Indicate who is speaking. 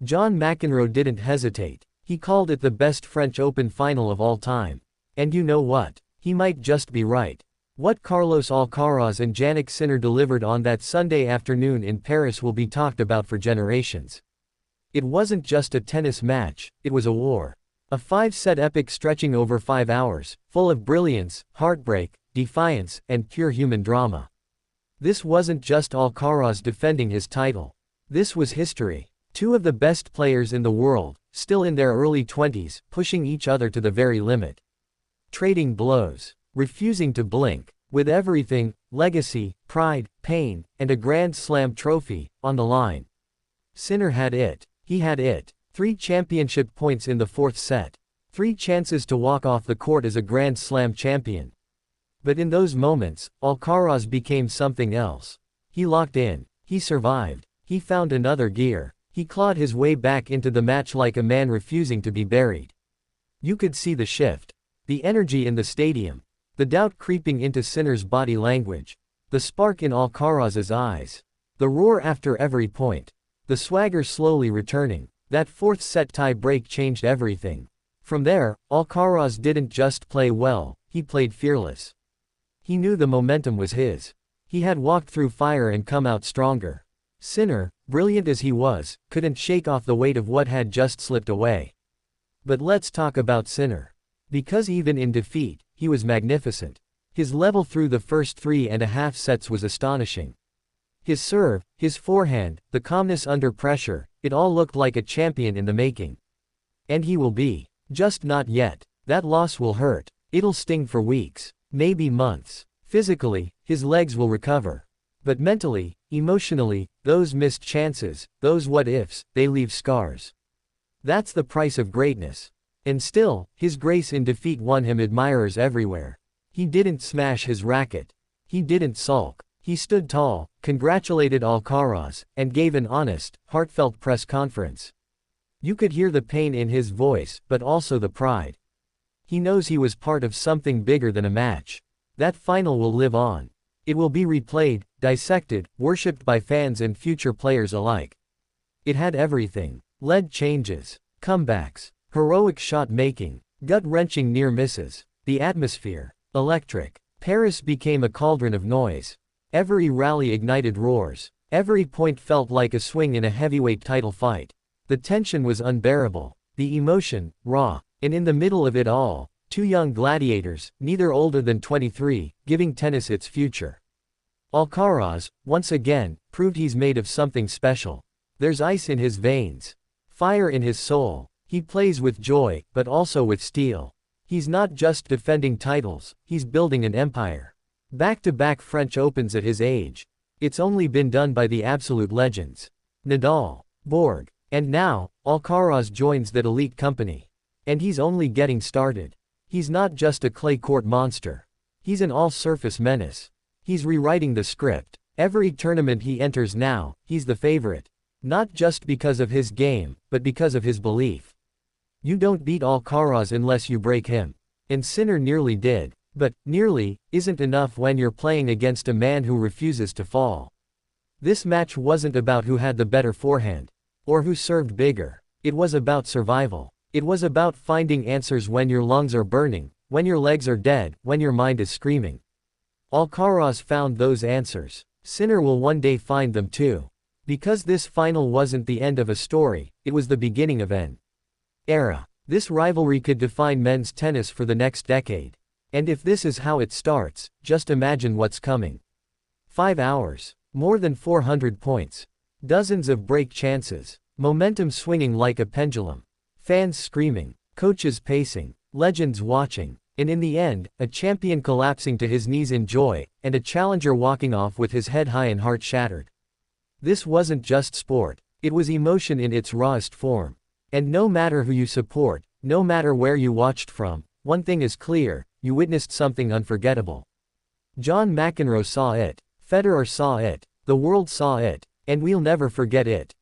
Speaker 1: John McEnroe didn't hesitate. He called it the best French Open final of all time. And you know what? He might just be right. What Carlos Alcaraz and Jannik Sinner delivered on that Sunday afternoon in Paris will be talked about for generations. It wasn't just a tennis match, it was a war. A 5-set epic stretching over 5 hours, full of brilliance, heartbreak, defiance, and pure human drama. This wasn't just Alcaraz defending his title. This was history. Two of the best players in the world, still in their early 20s, pushing each other to the very limit. Trading blows. Refusing to blink. With everything, legacy, pride, pain, and a Grand Slam trophy, on the line. Sinner had it. He had it. 3 championship points in the 4th set. 3 chances to walk off the court as a Grand Slam champion. But in those moments, Alcaraz became something else. He locked in. He survived. He found another gear. He clawed his way back into the match like a man refusing to be buried. You could see the shift. The energy in the stadium. The doubt creeping into Sinner's body language. The spark in Alcaraz's eyes. The roar after every point. The swagger slowly returning. That 4th set tie break changed everything. From there, Alcaraz didn't just play well, he played fearless. He knew the momentum was his. He had walked through fire and come out stronger. Sinner, brilliant as he was, couldn't shake off the weight of what had just slipped away. But let's talk about Sinner. Because even in defeat, he was magnificent. His level through the first 3.5 sets was astonishing. His serve, his forehand, the calmness under pressure, it all looked like a champion in the making. And he will be. Just not yet. That loss will hurt. It'll sting for weeks, maybe months. Physically, his legs will recover. But mentally, emotionally, those missed chances, those what-ifs, they leave scars. That's the price of greatness. And still, his grace in defeat won him admirers everywhere. He didn't smash his racket. He didn't sulk. He stood tall, congratulated Alcaraz, and gave an honest, heartfelt press conference. You could hear the pain in his voice, but also the pride. He knows he was part of something bigger than a match. That final will live on. It will be replayed, dissected, worshipped by fans and future players alike. It had everything. Lead changes, comebacks, heroic shot-making, gut-wrenching near misses. The atmosphere. Electric. Paris became a cauldron of noise. Every rally ignited roars. Every point felt like a swing in a heavyweight title fight. The tension was unbearable. The emotion, raw. And in the middle of it all, 2 young gladiators, neither older than 23, giving tennis its future. Alcaraz, once again, proved he's made of something special. There's ice in his veins. Fire in his soul. He plays with joy, but also with steel. He's not just defending titles, he's building an empire. Back-to-back French Opens at his age. It's only been done by the absolute legends. Nadal, Borg, and now, Alcaraz joins that elite company. And he's only getting started. He's not just a clay court monster. He's an all-surface menace. He's rewriting the script. Every tournament he enters now, he's the favorite. Not just because of his game, but because of his belief. You don't beat Alcaraz unless you break him. And Sinner nearly did. But, nearly, isn't enough when you're playing against a man who refuses to fall. This match wasn't about who had the better forehand. Or who served bigger. It was about survival. It was about finding answers when your lungs are burning, when your legs are dead, when your mind is screaming. Alcaraz found those answers. Sinner will one day find them too. Because this final wasn't the end of a story, it was the beginning of an era. This rivalry could define men's tennis for the next decade. And if this is how it starts, just imagine what's coming. 5 hours. More than 400 points. Dozens of break chances. Momentum swinging like a pendulum. Fans screaming. Coaches pacing. Legends watching. And in the end, a champion collapsing to his knees in joy, and a challenger walking off with his head high and heart shattered. This wasn't just sport. It was emotion in its rawest form. And no matter who you support, no matter where you watched from, one thing is clear, you witnessed something unforgettable. John McEnroe saw it. Federer saw it. The world saw it. And we'll never forget it.